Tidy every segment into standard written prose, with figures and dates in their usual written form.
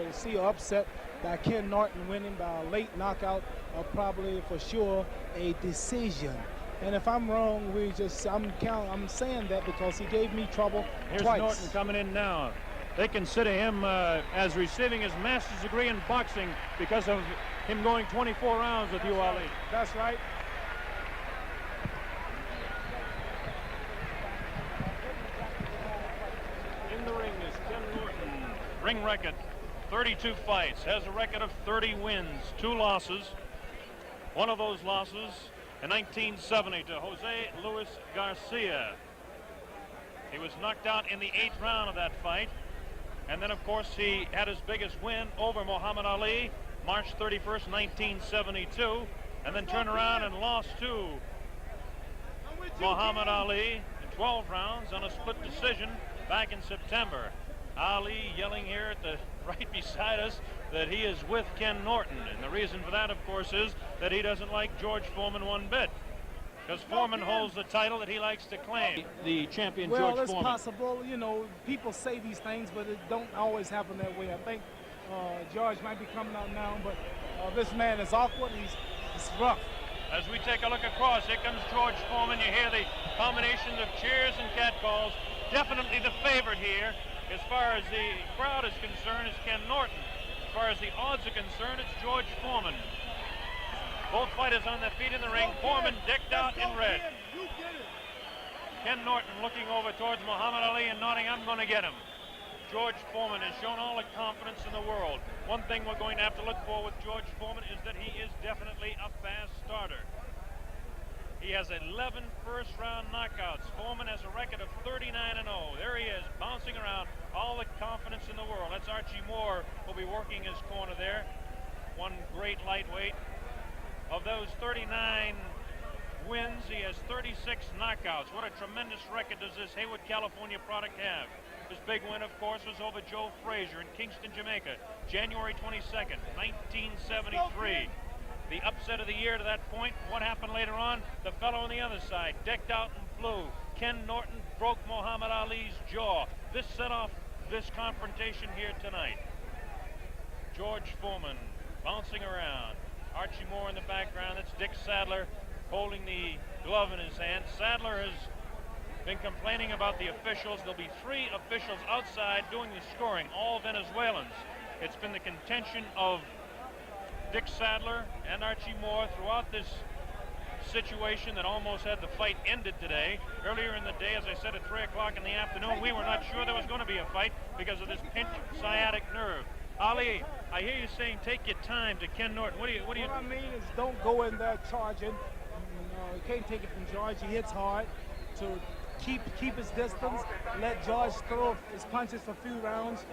to see an upset by Ken Norton winning by a late knockout or probably for sure a decision. And if I'm wrong, I'm saying that because he gave me trouble Here's twice. Norton coming in now. They consider him as receiving his master's degree in boxing because of him going 24 rounds with you, Ali. That's right. In the ring is Ken Norton. Ring record, 32 fights. Has a record of 30 wins, 2 losses. One of those losses in 1970 to Jose Luis Garcia. He was knocked out in the 8th round of that fight. And then, of course, he had his biggest win over Muhammad Ali, March 31st, 1972, and then turned around and lost to Muhammad Ali in 12 rounds on a split decision back in September. Ali yelling here at the right beside us that he is with Ken Norton, and the reason for that, of course, is that he doesn't like George Foreman one bit, because Foreman holds the title that he likes to claim. The champion, well, George Foreman. Well, it's possible. You know, people say these things, but it don't always happen that way. I think George might be coming out now, but this man is awkward. He's rough. As we take a look across, here comes George Foreman. You hear the combinations of cheers and catcalls. Definitely the favorite here. As far as the crowd is concerned, is Ken Norton. As far as the odds are concerned, it's George Foreman. Both fighters on their feet in the ring. Foreman decked out in red. Ken Norton looking over towards Muhammad Ali and nodding, I'm going to get him. George Foreman has shown all the confidence in the world. One thing we're going to have to look for with George Foreman is that he is definitely a fast starter. He has 11 first-round knockouts. Foreman has a record of 39-0. There he is, bouncing around, all the confidence in the world. That's Archie Moore will be working his corner there. One great lightweight. Of those 39 wins, he has 36 knockouts. What a tremendous record does this Haywood, California product have. His big win, of course, was over Joe Frazier in Kingston, Jamaica, January 22nd, 1973. The upset of the year to that point. What happened later on? The fellow on the other side, decked out in blue. Ken Norton broke Muhammad Ali's jaw. This set off this confrontation here tonight. George Foreman bouncing around. Archie Moore in the background. That's Dick Sadler holding the glove in his hand. Sadler has been complaining about the officials. There'll be 3 officials outside doing the scoring, all Venezuelans. It's been the contention of Dick Sadler and Archie Moore throughout this situation that almost had the fight ended today. Earlier in the day, as I said, at 3 o'clock in the afternoon, we were not sure there was going to be a fight because of this pinched sciatic nerve. Ali, I hear you saying take your time to Ken Norton. What I mean is don't go in there charging. You can't take it from George. He hits hard. To keep his distance, let George throw his punches for a few rounds,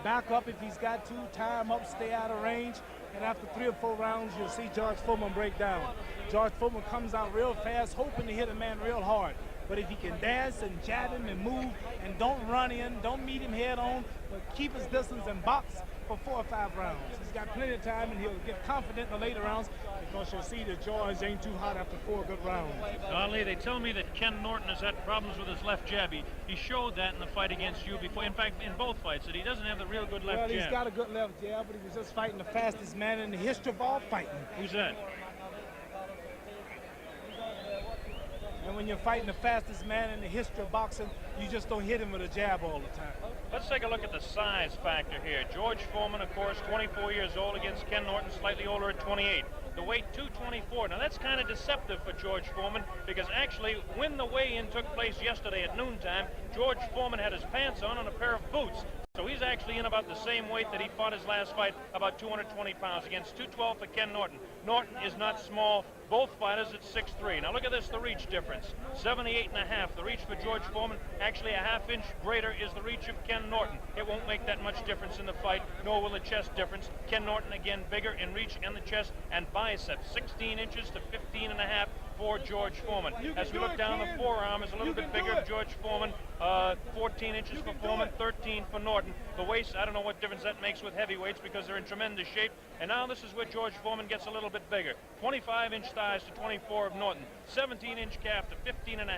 back up if he's got to, tie him up, stay out of range, and after 3 or 4 rounds, you'll see George Foreman break down. George Foreman comes out real fast, hoping to hit a man real hard. But if he can dance and jab him and move and don't run in, don't meet him head on, but keep his distance and box for 4 or 5 rounds. He's got plenty of time and he'll get confident in the later rounds because you'll see that George ain't too hot after 4 good rounds. Ali, they tell me that Ken Norton has had problems with his left jab. He showed that in the fight against you before. In fact, in both fights, that he doesn't have the real good left jab. Well, he's got a good left jab, but he was just fighting the fastest man in the history of all fighting. Who's that? And when you're fighting the fastest man in the history of boxing, you just don't hit him with a jab all the time. Let's take a look at the size factor here. George Foreman, of course, 24 years old against Ken Norton, slightly older at 28. The weight, 224. Now, that's kind of deceptive for George Foreman because actually, when the weigh-in took place yesterday at noontime, George Foreman had his pants on and a pair of boots. So he's actually in about the same weight that he fought his last fight, about 220 pounds, against 212 for Ken Norton. Norton is not small. Both fighters at 6'3". Now look at this, the reach difference. 78.5. The reach for George Foreman, actually a half-inch greater is the reach of Ken Norton. It won't make that much difference in the fight, nor will the chest difference. Ken Norton, again, bigger in reach and the chest and biceps. 16 inches to 15.5 for George Foreman. As we look down, the forearm is a little bit bigger for George Foreman. 14 inches for Foreman, 13 for Norton. The waist, I don't know what difference that makes with heavyweights because they're in tremendous shape. And now this is where George Foreman gets a little bit bigger. 25-inch thighs to 24 of Norton. 17-inch calf to 15.5.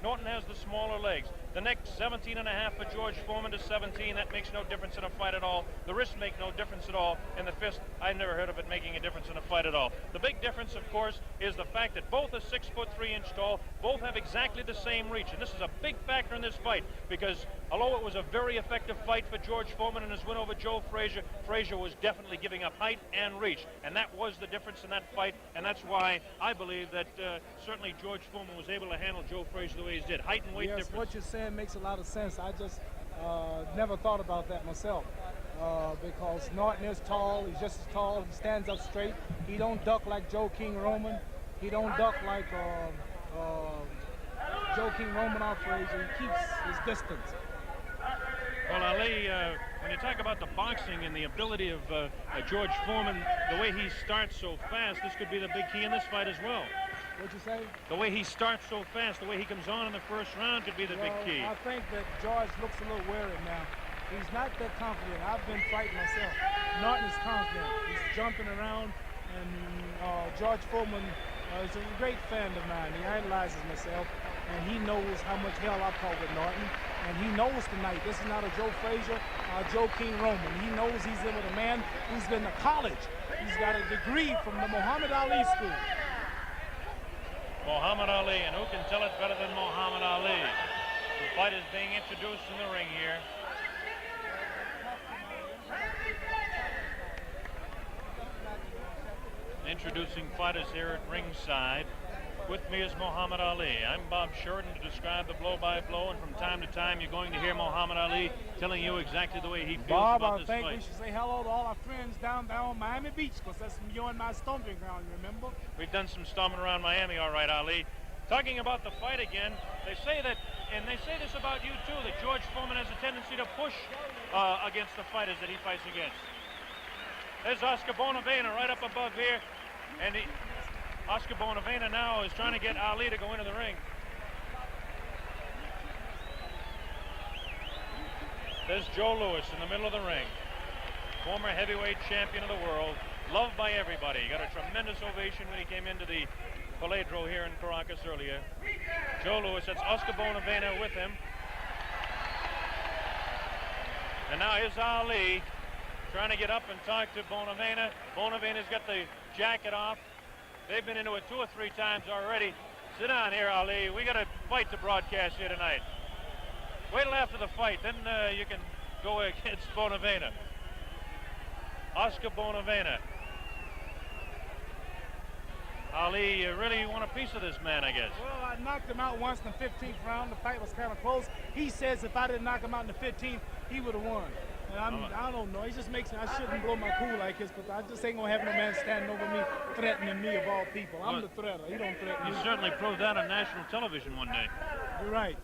Norton has the smaller legs. The neck, 17.5 for George Foreman to 17. That makes no difference in a fight at all. The wrists make no difference at all. And the fist, I never heard of it making a difference in a fight at all. The big difference, of course, is the fact that both are 6 foot 3 inch tall. Both have exactly the same reach. And this is a big factor in this fight because although it was a very effective fight for George Foreman in his win over Joe Frazier, Frazier was definitely giving up height and reach. And that was the difference in that fight. And that's why I believe that certainly George Foreman was able to handle Joe Frazier the way he did. Height and weight difference. What you're saying makes a lot of sense. I just never thought about that myself because Norton is tall. He's just as tall. He stands up straight. He don't duck like Joe King Roman. He don't duck like Joe King Roman or Frazier. He keeps his distance. Well, Ali, when you talk about the boxing and the ability of George Foreman, the way he starts so fast, this could be the big key in this fight as well. What'd you say? The way he starts so fast, the way he comes on in the first round could be the big key. I think that George looks a little wary now. He's not that confident. I've been fighting myself. Norton is confident. He's jumping around, and George Foreman is a great fan of mine. He idolizes myself, and he knows how much hell I caught with Norton. And he knows tonight this is not a Joe Frazier or Joe King Roman. He knows he's in with a man who's been to college. He's got a degree from the Muhammad Ali school. Muhammad Ali, and who can tell it better than Muhammad Ali? The fight is being introduced in the ring here. Introducing fighters here at ringside. With me is Muhammad Ali. I'm Bob Sheridan to describe the blow-by-blow, and from time to time you're going to hear Muhammad Ali telling you exactly the way he feels about this fight. Bob, I think we should say hello to all our friends down on Miami Beach, because that's you and my stomping ground, remember? We've done some stomping around Miami, all right, Ali. Talking about the fight again, they say that, and they say this about you too, that George Foreman has a tendency to push against the fighters that he fights against. There's Oscar Bonavena right up above here, and Oscar Bonavena now is trying to get Ali to go into the ring. There's Joe Louis in the middle of the ring. Former heavyweight champion of the world. Loved by everybody. Got a tremendous ovation when he came into the Poliedro here in Caracas earlier. Joe Louis, that's Oscar Bonavena with him. And now here's Ali trying to get up and talk to Bonavena. Bonavena's got the jacket off. They've been into it 2 or 3 times already. Sit down here, Ali. We got a fight to broadcast here tonight. Wait till after the fight, then you can go against Bonavena. Oscar Bonavena. Ali, you really want a piece of this man, I guess. Well, I knocked him out once in the 15th round. The fight was kind of close. He says if I didn't knock him out in the 15th, he would have won. And I don't know. He just makes it. I shouldn't blow my cool like this, but I just ain't gonna have no man standing over me, threatening me of all people. I'm the threater. He don't threaten me. You certainly proved that on national television one day. You're right.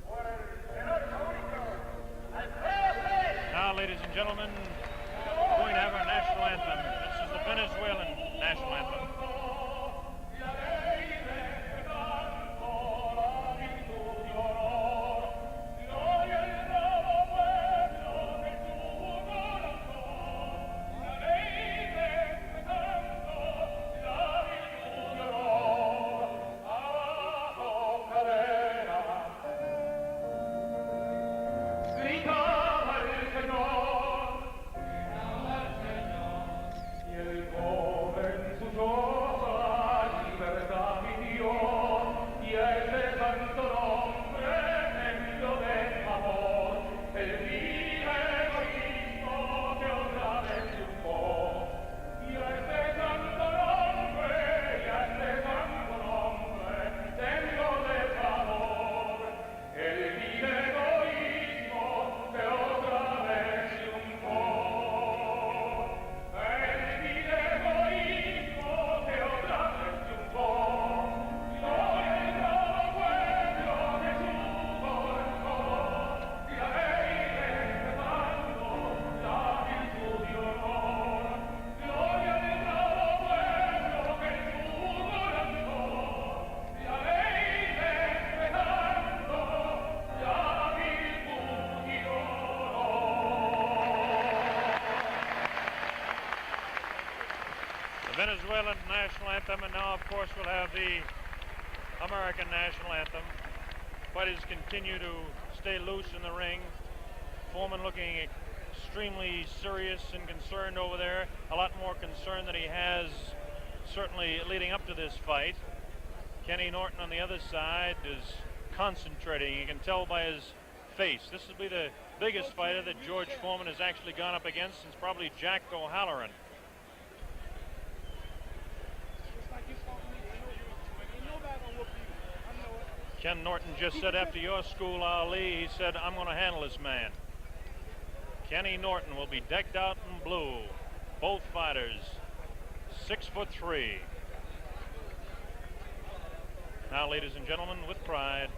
Now, ladies and gentlemen, we're going to have our national anthem. This is the Venezuelan national anthem. Venezuelan national anthem, and now, of course, we'll have the American national anthem. Fighters continue to stay loose in the ring. Foreman looking extremely serious and concerned over there. A lot more concern than he has certainly leading up to this fight. Kenny Norton on the other side is concentrating. You can tell by his face. This will be the biggest fighter that George Foreman has actually gone up against since probably Jack O'Halloran. Ken Norton just said after your school, Ali, he said, I'm going to handle this man. Kenny Norton will be decked out in blue. Both fighters, 6'3". Now, ladies and gentlemen, with pride,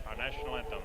our national anthem.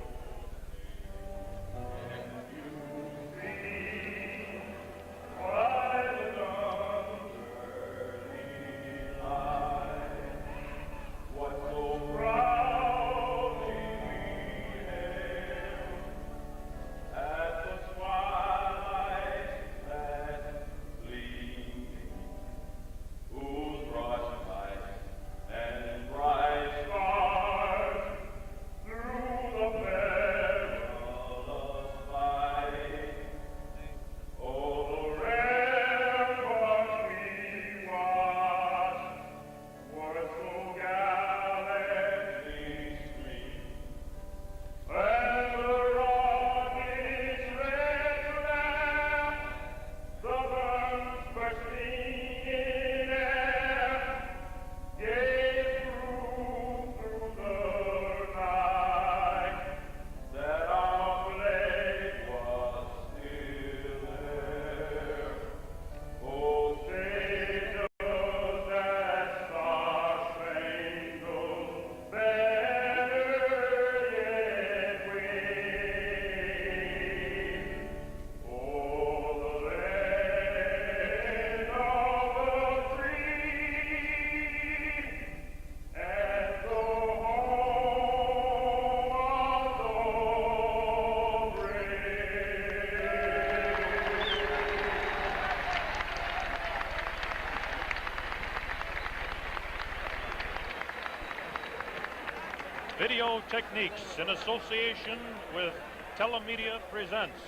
Video Techniques in association with Telemedia presents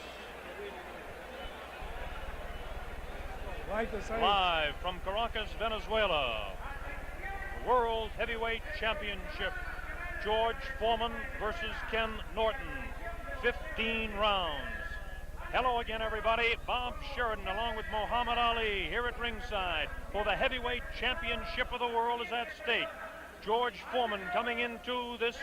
live from Caracas, Venezuela, World Heavyweight Championship, George Foreman versus Ken Norton, 15 rounds. Hello again, everybody. Bob Sheridan along with Muhammad Ali here at ringside for the heavyweight championship of the world is at stake. George Foreman coming into this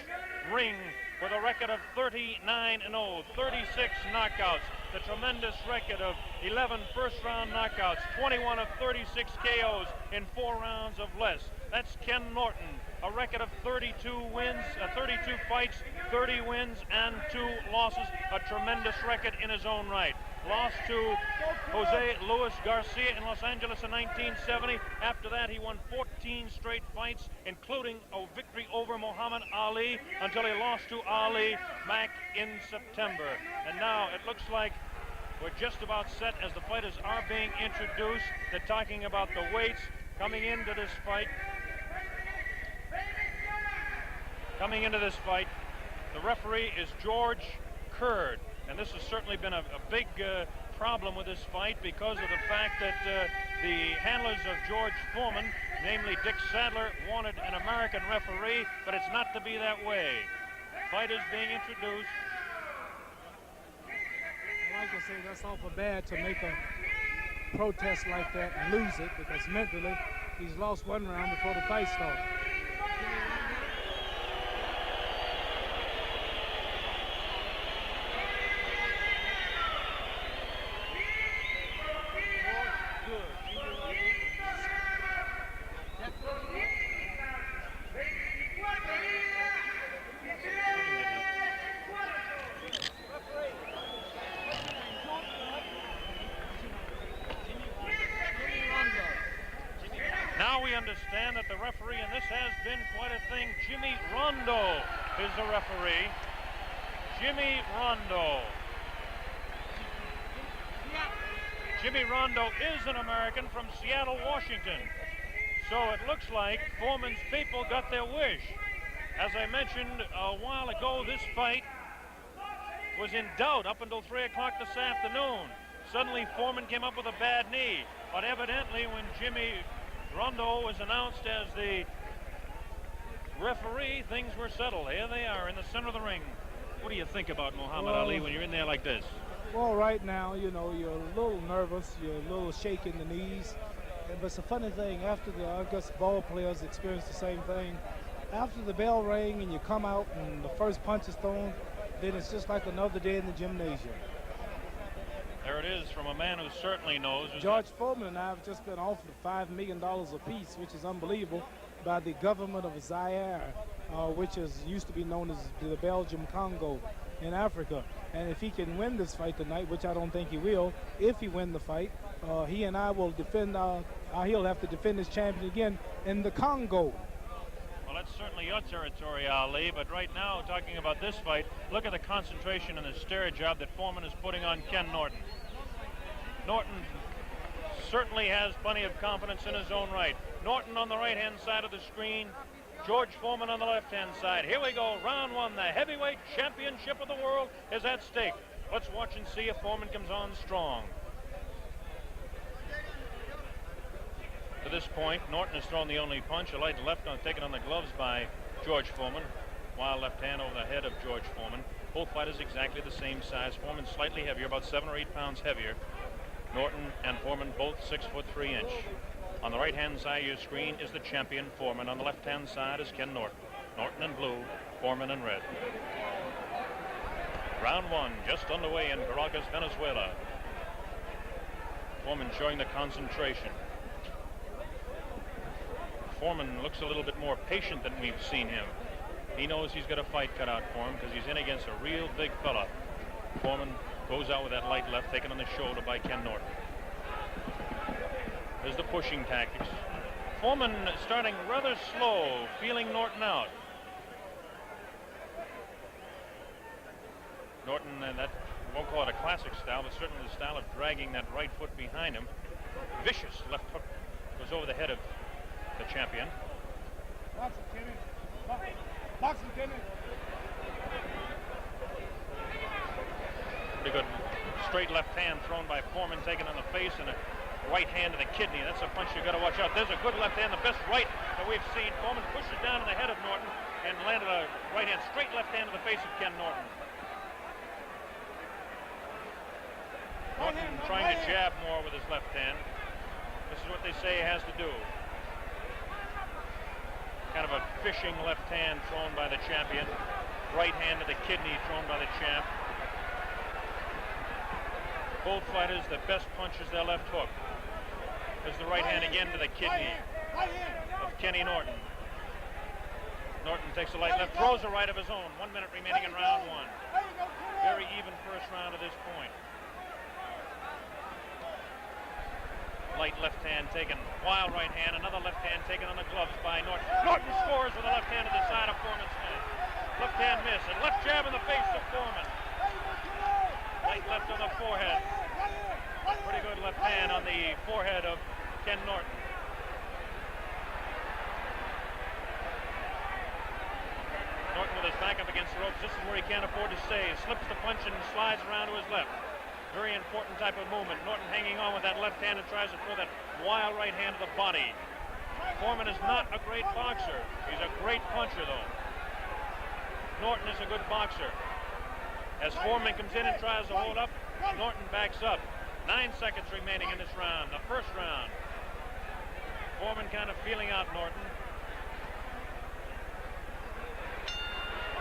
ring with a record of 39-0, 36 knockouts, the tremendous record of 11 first-round knockouts, 21 of 36 KOs in 4 rounds of less. That's Ken Norton, a record of 32 wins, 32 fights, 30 wins, and 2 losses, a tremendous record in his own right. Lost to Jose Luis Garcia in Los Angeles in 1970. After that, he won 14 straight fights, including a victory over Muhammad Ali, until he lost to Ali back in September. And now it looks like we're just about set as the fighters are being introduced. They're talking about the weights coming into this fight. Coming into this fight, the referee is George Curd. And this has certainly been a big problem with this fight because of the fact that the handlers of George Foreman, namely Dick Sadler, wanted an American referee, but it's not to be that way. Fighters being introduced. I like to say that's awful bad to make a protest like that and lose it, because mentally he's lost 1 round before the fight started. Now we understand that the referee, and this has been quite a thing, Jimmy Rondo is the referee. Jimmy Rondo. Jimmy Rondo is an American from Seattle, Washington. So it looks like Foreman's people got their wish. As I mentioned a while ago, this fight was in doubt up until 3 o'clock this afternoon. Suddenly, Foreman came up with a bad knee. But evidently, when Jimmy Rondo was announced as the referee, things were settled. Here they are in the center of the ring. What do you think about Muhammad Ali when you're in there like this? Well, right now, you know, you're a little nervous. You're a little shaky in the knees. But it's a funny thing. After I guess ball players experience the same thing. After the bell rang and you come out and the first punch is thrown, then it's just like another day in the gymnasium. There it is from a man who certainly knows. George Foreman and I have just been offered $5 million apiece, which is unbelievable, by the government of Zaire, which used to be known as the Belgium Congo in Africa. And if he can win this fight tonight, which I don't think he will, if he win the fight, he and I will defend, he'll have to defend his champion again in the Congo. Well, that's certainly your territory, Ali, but right now, talking about this fight, look at the concentration and the stare job that Foreman is putting on Ken Norton. Norton certainly has plenty of confidence in his own right. Norton on the right-hand side of the screen, George Foreman on the left-hand side. Here we go, round one. The heavyweight championship of the world is at stake. Let's watch and see if Foreman comes on strong. To this point, Norton has thrown the only punch, a light left taken on the gloves by George Foreman. Wild left hand over the head of George Foreman. Both fighters exactly the same size. Foreman slightly heavier, about 7 or 8 pounds heavier. Norton and Foreman both 6'3". On the right-hand side of your screen is the champion, Foreman. On the left-hand side is Ken Norton. Norton in blue, Foreman in red. Round one just underway in Caracas, Venezuela. Foreman showing the concentration. Foreman looks a little bit more patient than we've seen him. He knows he's got a fight cut out for him because he's in against a real big fella. Foreman goes out with that light left taken on the shoulder by Ken Norton. There's the pushing tactics. Foreman starting rather slow, feeling Norton out. Norton, that won't call it a classic style, but certainly the style of dragging that right foot behind him. Vicious left hook goes over the head of the champion. Box him, Kenny. Box him, Kenny. Pretty good straight left hand thrown by Foreman, taken on the face, and a right hand to the kidney. That's a punch you got to watch out. There's a good left hand, the best right that we've seen. Foreman pushes down to the head of Norton and landed a right hand, straight left hand to the face of Ken Norton. Norton trying to jab more with his left hand. This is what they say he has to do. Kind of a fishing left hand thrown by the champion. Right hand to the kidney thrown by the champ. Both fighters, the best punch is their left hook. There's the right hand again to the kidney of Kenny Norton. Norton takes a light left, throws a right of his own. 1 minute remaining in round one. Very even first round at this point. Light left hand taken, wild right hand, another left hand taken on the gloves by Norton. Norton scores with a left hand to the side of Foreman's head. Left hand miss, and left jab in the face of Foreman. Light left on the forehead. Pretty good left hand on the forehead of Ken Norton. Norton with his back up against the ropes. This is where he can't afford to stay. Slips the punch and slides around to his left. Very important type of movement. Norton hanging on with that left hand and tries to throw that wild right hand to the body. Foreman is not a great boxer. He's a great puncher, though. Norton is a good boxer. As Foreman comes in and tries to hold up, Norton backs up. 9 seconds remaining in this round, the first round. Foreman kind of feeling out Norton.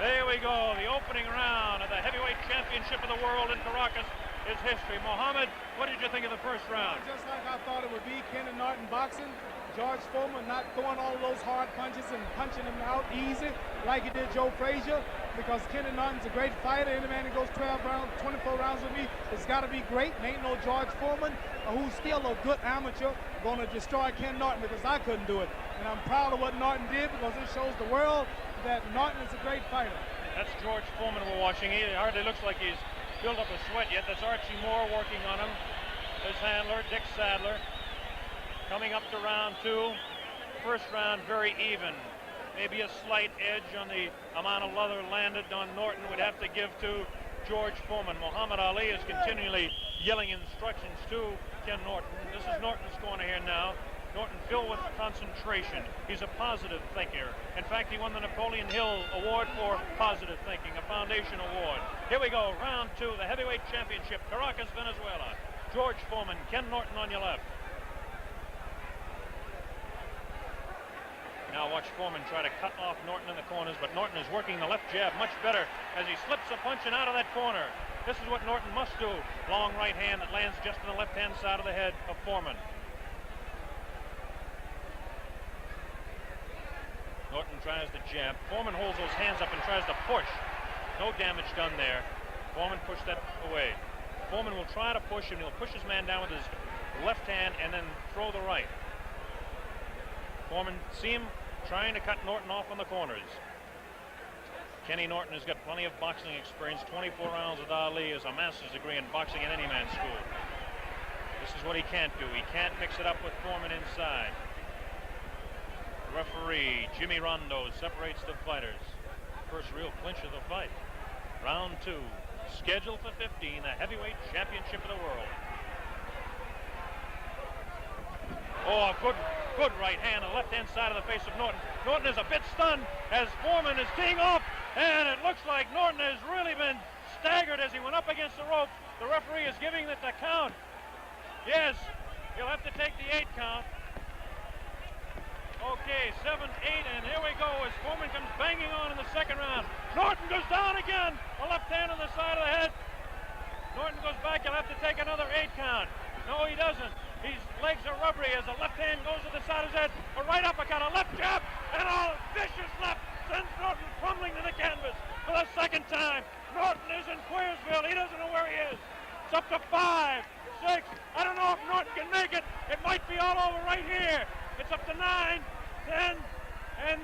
There we go, the opening round of the heavyweight championship of the world in Caracas is history. Mohammed, what did you think of the first round? Just like I thought it would be. Ken Norton boxing. George Foreman not throwing all those hard punches and punching him out easy like he did Joe Frazier, because Ken Norton's a great fighter. Any man that goes 12 rounds, 24 rounds with me, it's got to be great. And ain't no George Foreman, who's still a good amateur, going to destroy Ken Norton, because I couldn't do it. And I'm proud of what Norton did, because it shows the world that Norton is a great fighter. That's George Foreman we're watching. He hardly looks like he's built up a sweat yet. That's Archie Moore working on him. His handler, Dick Sadler. Coming up to round two. First round very even. Maybe a slight edge on the amount of leather landed on Norton would have to give to George Foreman. Muhammad Ali is continually yelling instructions to Ken Norton. This is Norton's corner here now. Norton filled with concentration. He's a positive thinker. In fact, he won the Napoleon Hill Award for positive thinking, a foundation award. Here we go, round two, the heavyweight championship, Caracas, Venezuela. George Foreman, Ken Norton on your left. Now watch Foreman try to cut off Norton in the corners, but Norton is working the left jab much better as he slips a punch and out of that corner. This is what Norton must do. Long right hand that lands just on the left-hand side of the head of Foreman. Norton tries to jab. Foreman holds those hands up and tries to push. No damage done there. Foreman pushed that away. Foreman will try to push, and he'll push his man down with his left hand and then throw the right. Foreman, see him trying to cut Norton off on the corners. Kenny Norton has got plenty of boxing experience. 24 rounds with Ali, has a master's degree in boxing at any man's school. This is what he can't do. He can't mix it up with Foreman inside. The referee, Jimmy Rondo, separates the fighters. First real clinch of the fight. Round two, scheduled for 15, the heavyweight championship of the world. Oh, a good right hand on the left-hand side of the face of Norton. Norton is a bit stunned as Foreman is teeing off, and it looks like Norton has really been staggered as he went up against the rope. The referee is giving it the count. Yes, he'll have to take the 8 count. Okay, 7, 8, and here we go as Foreman comes banging on in the second round. Norton goes down again. A left hand on the side of the head. Norton goes back. He'll have to take another 8 count. No, he doesn't. His legs are rubbery as the left hand goes to the side of his head. A right uppercut, a left jab, and a vicious left sends Norton crumbling to the canvas for the second time. Norton is in Queersville. He doesn't know where he is. It's up to 5, 6. I don't know if Norton can make it. It might be all over right here. It's up to 9, 10, and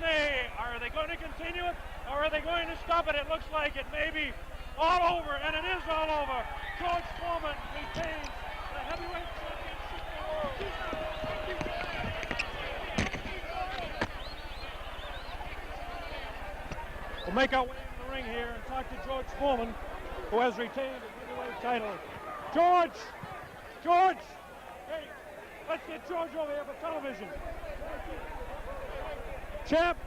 are they going to continue it, or are they going to stop it? It looks like it may be all over, and it is all over. George Foreman retains the heavyweight championship of the world. We'll make our way into the ring here and talk to George Foreman, who has retained his heavyweight title. George, hey. Let's get George over here for television. Champ,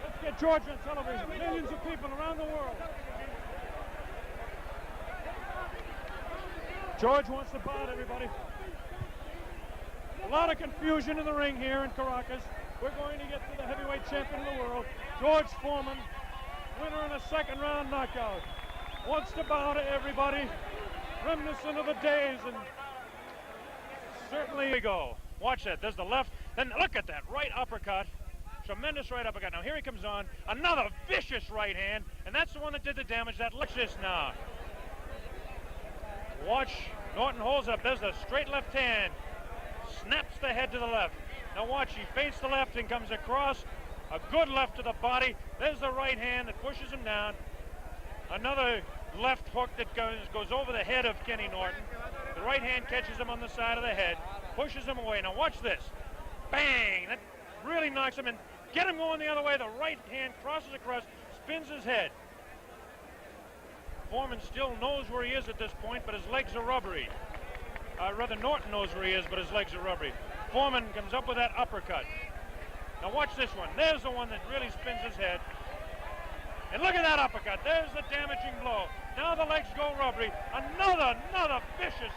let's get George on television. Millions of people around the world. George wants to bout everybody. A lot of confusion in the ring here in Caracas. We're going to get to the heavyweight champion of the world, George Foreman, winner in a second round knockout. Wants to bow to everybody, reminiscent of the days, and certainly we go. Watch that. There's the left. Then look at that right uppercut. Tremendous right uppercut. Now here he comes on. Another vicious right hand. And that's the one that did the damage. That looks this now. Watch. Norton holds up. There's a straight left hand. Snaps the head to the left. Now watch. He feints the left and comes across. A good left to the body. There's the right hand that pushes him down. Another left hook that goes over the head of Kenny Norton. The right hand catches him on the side of the head, pushes him away. Now watch this. Bang! That really knocks him in. Get him going the other way. The right hand crosses across, spins his head. Foreman still knows where he is at this point, but his legs are rubbery. Rather, Norton knows where he is, but his legs are rubbery. Foreman comes up with that uppercut. Now watch this one. There's the one that really spins his head. And look at that uppercut. There's the damaging blow. Now the legs go rubbery. Another vicious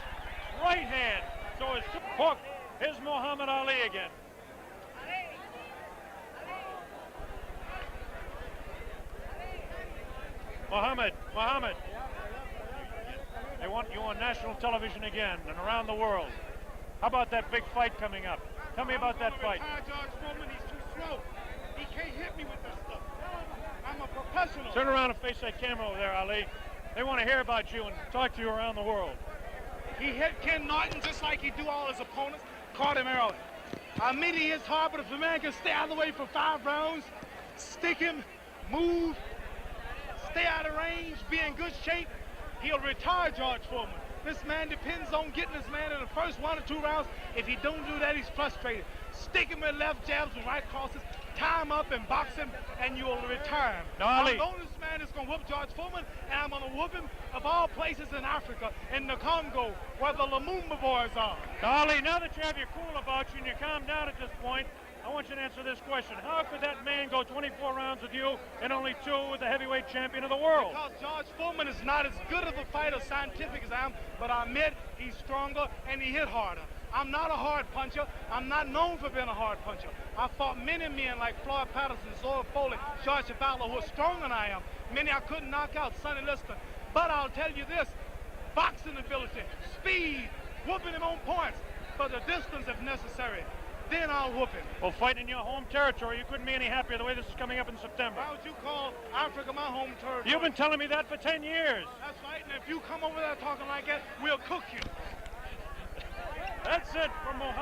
right hand. So it's hooked. Here's Muhammad Ali again. Muhammad. They want you on national television again and around the world. How about that big fight coming up? Tell me about that fight. George Foreman, he's too slow. He can't hit me with this stuff. I'm a professional. Turn around and face that camera over there, Ali. They want to hear about you and talk to you around the world. He hit Ken Norton just like he do all his opponents. Caught him early. I admit he hits hard, but if the man can stay out of the way for 5 rounds, stick him, move, stay out of range, be in good shape, he'll retire George Foreman. This man depends on getting this man in the first 1 or 2 rounds. If he don't do that, he's frustrated. Stick him with left jabs and right crosses. tie him up and box him, and you will retire him. Ali. I'm the only man that's going to whoop George Foreman, and I'm going to whoop him of all places in Africa, in the Congo, where the Lumumba boys are. Ali, now that you have your cool about you and you calm down at this point, I want you to answer this question. How could that man go 24 rounds with you and only 2 with the heavyweight champion of the world? Because George Foreman is not as good of a fighter scientific as I am, but I admit he's stronger and he hit harder. I'm not a hard puncher. I'm not known for being a hard puncher. I fought many men like Floyd Patterson, Zoe Foley, George Fowler, who are stronger than I am. Many I couldn't knock out, Sonny Liston. But I'll tell you this, boxing ability, speed, whooping him on points for the distance if necessary. Then I'll whoop him. Well, fighting in your home territory, you couldn't be any happier the way this is coming up in September. Why would you call Africa my home territory? You've been telling me that for 10 years. That's right, and if you come over there talking like that, we'll cook you. That's it from Ohio.